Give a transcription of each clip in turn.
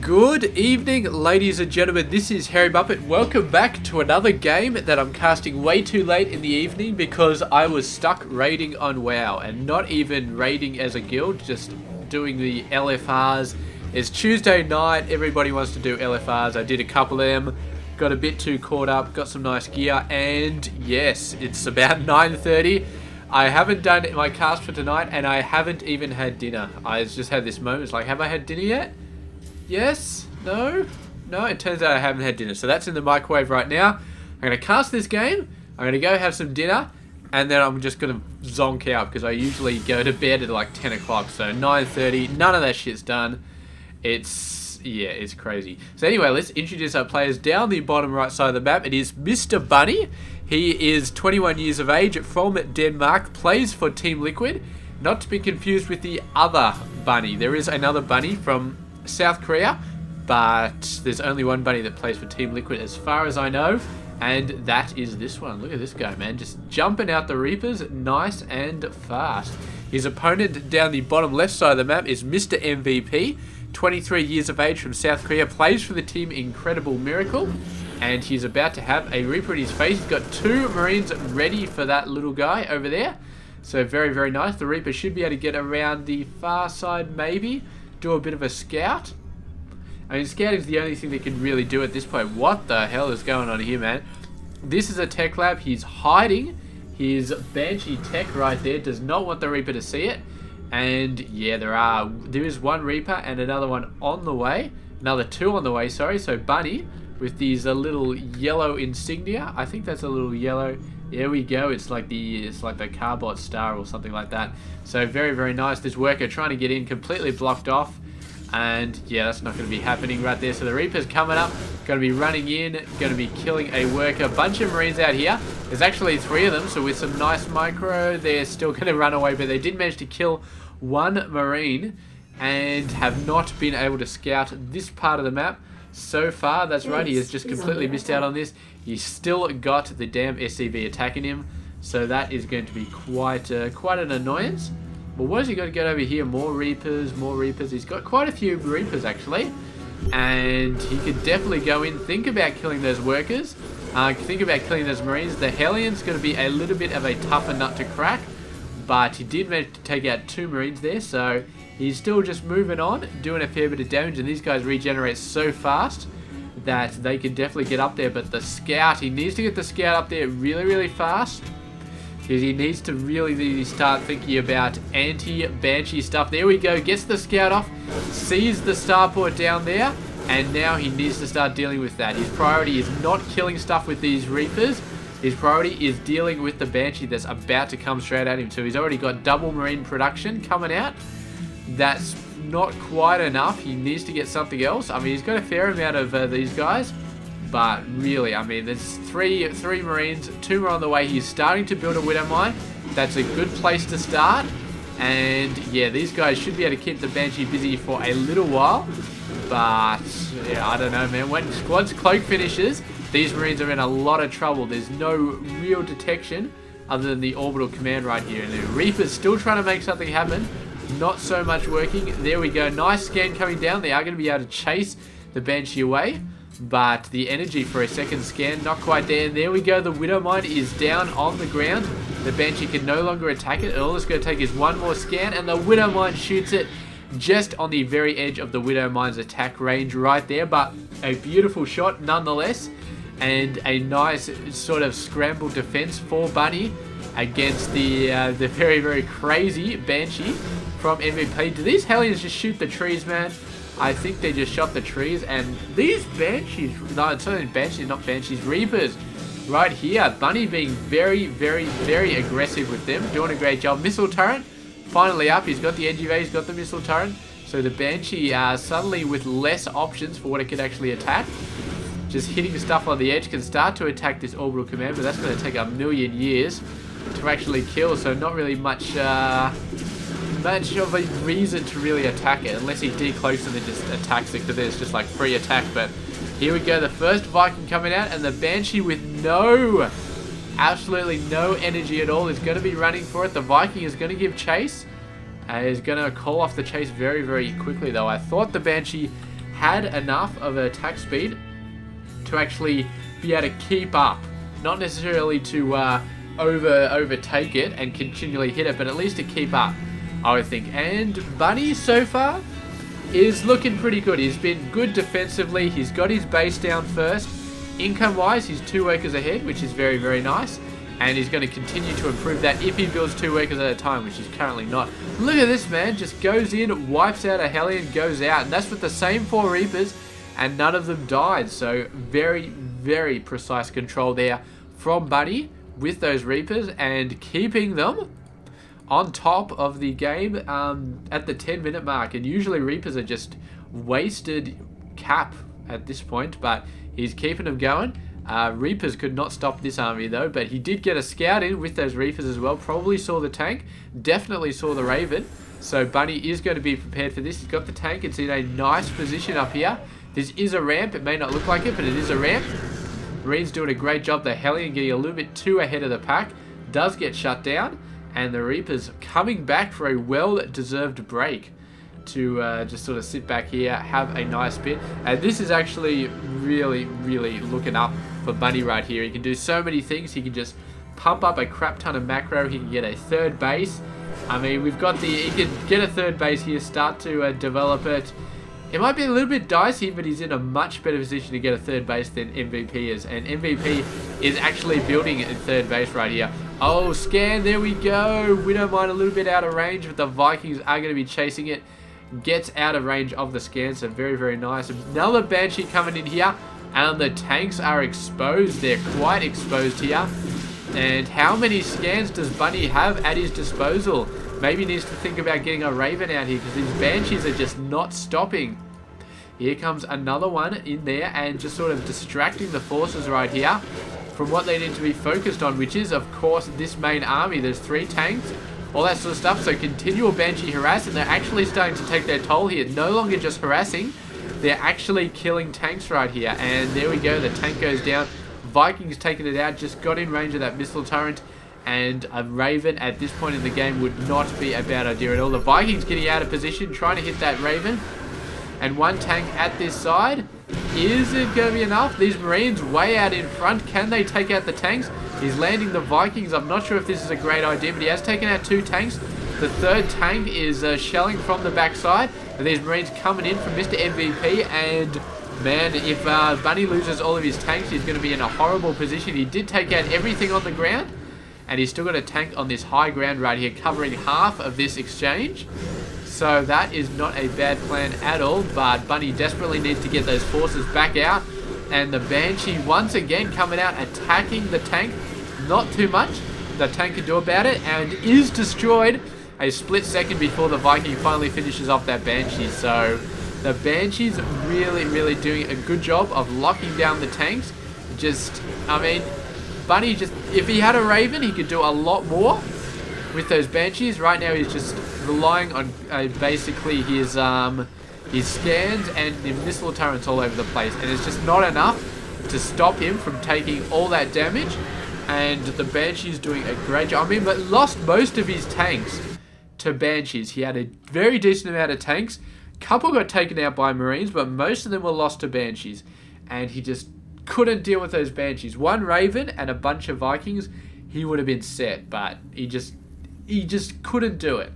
Good evening, ladies and gentlemen. This is Harry Muppet. Welcome back to another game that I'm casting way too late in the evening because I was stuck raiding on WoW and not even raiding as a guild, just doing the LFRs. It's Tuesday night. Everybody wants to do LFRs. I did a couple of them, got a bit too caught up, got some nice gear, and yes, it's about 9:30. I haven't done my cast for tonight and I haven't even had dinner. I just had this moment. It's like, have I had dinner yet? Yes? No? No, it turns out I haven't had dinner. So that's in the microwave right now. I'm going to cast this game. I'm going to go have some dinner. And then I'm just going to zonk out because I usually go to bed at like 10 o'clock. So 9:30, none of that shit's done. It's crazy. So anyway, let's introduce our players down the bottom right side of the map. It is Mr. Bunny. He is 21 years of age, from Denmark, plays for Team Liquid. Not to be confused with the other Bunny. There is another Bunny from South Korea, but there's only one Bunny that plays for Team Liquid as far as I know, and that is this one. Look at this guy, man, just jumping out the Reapers nice and fast. His opponent down the bottom left side of the map is Mr. MVP, 23 years of age, from South Korea, plays for the team Incredible Miracle, and he's about to have a Reaper in his face. He's got 2 Marines ready for that little guy over there, so very, very nice. The Reaper should be able to get around the far side, maybe do a bit of a scout. I mean, scouting is the only thing they can really do at this point. What the hell is going on here, man? This is a tech lab. He's hiding his Banshee tech right there. Does not want the Reaper to see it. And yeah, there is one Reaper and another one on the way. Another 2 on the way, sorry. So Bunny with these little yellow insignia. I think that's a little yellow. There we go. It's like the Carbot star or something like that. So very, very nice. This worker trying to get in, completely blocked off. And yeah, that's not going to be happening right there. So the Reaper's coming up, going to be running in, going to be killing a worker. Bunch of Marines out here. There's actually 3 of them. So with some nice micro, they're still going to run away. But they did manage to kill 1 Marine and have not been able to scout this part of the map so far. That's right, he has just completely missed out on this. He's still got the damn SCV attacking him, so that is going to be quite an annoyance. But what has he got to get over here? More Reapers, more Reapers. He's got quite a few Reapers actually, and he could definitely go in, think about killing those workers, think about killing those Marines. The Hellions going to be a little bit of a tougher nut to crack, but he did manage to take out 2 Marines there, so he's still just moving on, doing a fair bit of damage, and these guys regenerate so fast that they can definitely get up there. But the scout, he needs to get the scout up there really, really fast, because he needs to really start thinking about anti-Banshee stuff. There we go, gets the scout off, sees the starport down there, and now he needs to start dealing with that. His priority is not killing stuff with these Reapers. His priority is dealing with the Banshee that's about to come straight at him. So he's already got double Marine production coming out. That's not quite enough. He needs to get something else. I mean, he's got a fair amount of these guys, but really, I mean, there's three Marines, 2 more on the way. He's starting to build a Widow Mine. That's a good place to start. And yeah, these guys should be able to keep the Banshee busy for a little while. But yeah, I don't know, man. Once Cloak finishes, these Marines are in a lot of trouble. There's no real detection other than the orbital command right here. And the Reaper's still trying to make something happen. Not so much working. There we go. Nice scan coming down. They are going to be able to chase the Banshee away, but the energy for a second scan, not quite there. There we go. The Widow Mine is down on the ground. The Banshee can no longer attack it. All it's going to take is 1 more scan, and the Widow Mine shoots it just on the very edge of the Widow Mine's attack range right there. But a beautiful shot nonetheless, and a nice sort of scrambled defense for Bunny against the very, very crazy Banshee from MVP. Do these Hellions just shoot the trees, man? I think they just shot the trees, and these Banshees, no, it's not Banshees, not Banshees, Reapers right here. Bunny being very, very, very aggressive with them, doing a great job. Missile turret finally up. He's got the NGV, he's got the missile turret, so the Banshee suddenly with less options for what it could actually attack. Just hitting stuff on the edge can start to attack this orbital command, but that's going to take a million years to actually kill, so not really much of a reason to really attack it, unless he decloaks and then just attacks it, because there's just like free attack. But here we go, the first Viking coming out, and the Banshee with absolutely no energy at all is going to be running for it. The Viking is going to give chase, is going to call off the chase very, very quickly though. I thought the Banshee had enough of an attack speed to actually be able to keep up. Not necessarily to overtake it and continually hit it, but at least to keep up, I would think. And Bunny, so far, is looking pretty good. He's been good defensively. He's got his base down first. Income-wise, he's 2 workers ahead, which is very, very nice. And he's going to continue to improve that if he builds 2 workers at a time, which he's currently not. Look at this, man. Just goes in, wipes out a Hellion, goes out. And that's with the same 4 Reapers, and none of them died. So very, very precise control there from Bunny with those Reapers, and keeping them on top of the game at the 10-minute mark. And usually Reapers are just wasted cap at this point, but he's keeping them going. Reapers could not stop this army though, but he did get a scout in with those Reapers as well. Probably saw the tank, definitely saw the Raven. So Bunny is going to be prepared for this. He's got the tank. It's in a nice position up here. This is a ramp. It may not look like it, but it is a ramp. Marine's doing a great job. The Hellion getting a little bit too ahead of the pack. Does get shut down. And the Reapers coming back for a well-deserved break to just sort of sit back here, have a nice bit. And this is actually really, really looking up for Bunny right here. He can do so many things. He can just pump up a crap ton of macro. He can get a 3rd base. I mean, we've got he can get a 3rd base here, start to develop it. It might be a little bit dicey, but he's in a much better position to get a 3rd base than MVP is. And MVP is actually building a 3rd base right here. Oh, scan, there we go. Widowmine a little bit out of range, but the Vikings are going to be chasing it. Gets out of range of the scan, so very, very nice. Another Banshee coming in here, and the tanks are exposed. They're quite exposed here. And how many scans does Bunny have at his disposal? Maybe he needs to think about getting a Raven out here, because these Banshees are just not stopping. Here comes another one in there, and just sort of distracting the forces right here from what they need to be focused on, which is, of course, this main army. There's 3 tanks, all that sort of stuff. So continual Banshee harass, and they're actually starting to take their toll here. No longer just harassing, they're actually killing tanks right here. And there we go, the tank goes down. Vikings taking it out, just got in range of that missile turret. And a Raven at this point in the game would not be a bad idea at all. The Vikings getting out of position, trying to hit that Raven. And 1 tank at this side. Is it going to be enough? These Marines way out in front. Can they take out the tanks? He's landing the Vikings. I'm not sure if this is a great idea, but he has taken out 2 tanks. The 3rd tank is shelling from the backside. And these Marines coming in from Mr. MVP. And man, if Bunny loses all of his tanks, he's going to be in a horrible position. He did take out everything on the ground. And he's still got a tank on this high ground right here, covering half of this exchange. So that is not a bad plan at all. But Bunny desperately needs to get those forces back out. And the Banshee once again coming out, attacking the tank. Not too much the tank can do about it. And is destroyed a split second before the Viking finally finishes off that Banshee. So the Banshee's really, really doing a good job of locking down the tanks. Just, I mean, Bunny just, if he had a Raven, he could do a lot more with those Banshees. Right now he's just relying on basically his scans and the missile turrets all over the place, and it's just not enough to stop him from taking all that damage. And the Banshee's doing a great job. I mean, but lost most of his tanks to Banshees. He had a very decent amount of tanks. Couple got taken out by Marines, but most of them were lost to Banshees, and he just couldn't deal with those Banshees. 1 Raven and a bunch of Vikings, he would have been set, but he just couldn't do it.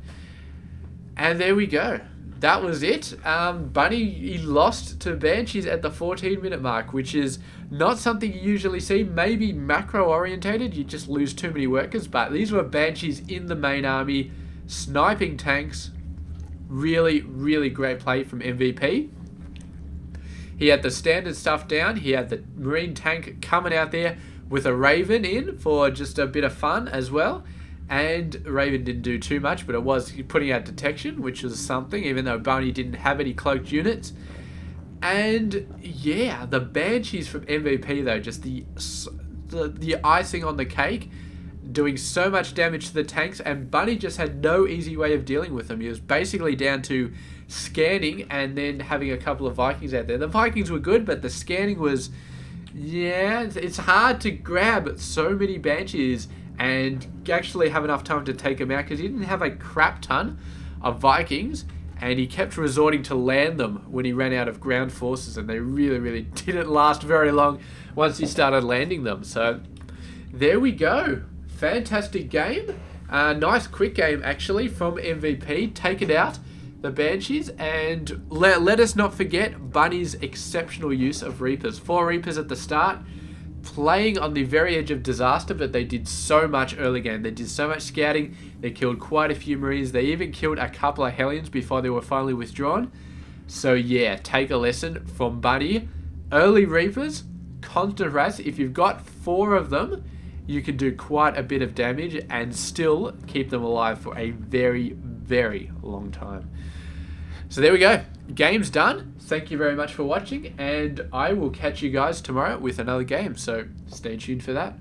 And there we go. That was it. Bunny, he lost to Banshees at the 14-minute mark, which is not something you usually see. Maybe macro-orientated, you just lose too many workers, but these were Banshees in the main army, sniping tanks. Really, really great play from MVP. He had the standard stuff down. He had the Marine tank coming out there with a Raven in for just a bit of fun as well. And Raven didn't do too much, but it was putting out detection, which was something, even though Bunny didn't have any cloaked units. And yeah, the Banshees from MVP though, just the icing on the cake, doing so much damage to the tanks, and Bunny just had no easy way of dealing with them. He was basically down to scanning and then having a couple of Vikings out there. The Vikings were good, but the scanning was, yeah, it's hard to grab so many Banshees and actually have enough time to take them out, because he didn't have a crap ton of Vikings. and he kept resorting to land them when he ran out of ground forces, and they really didn't last very long once he started landing them. So there we go. Fantastic game. Nice quick game actually from MVP. Take it out, the Banshees, and let us not forget Bunny's exceptional use of Reapers. 4 Reapers at the start, playing on the very edge of disaster, but they did so much early game. They did so much scouting. They killed quite a few Marines. They even killed a couple of Hellions before they were finally withdrawn. So yeah, take a lesson from Bunny. Early Reapers, constant harass. If you've got 4 of them, you can do quite a bit of damage and still keep them alive for a very long time. So there we go. Game's done. Thank you very much for watching, and I will catch you guys tomorrow with another game. So stay tuned for that.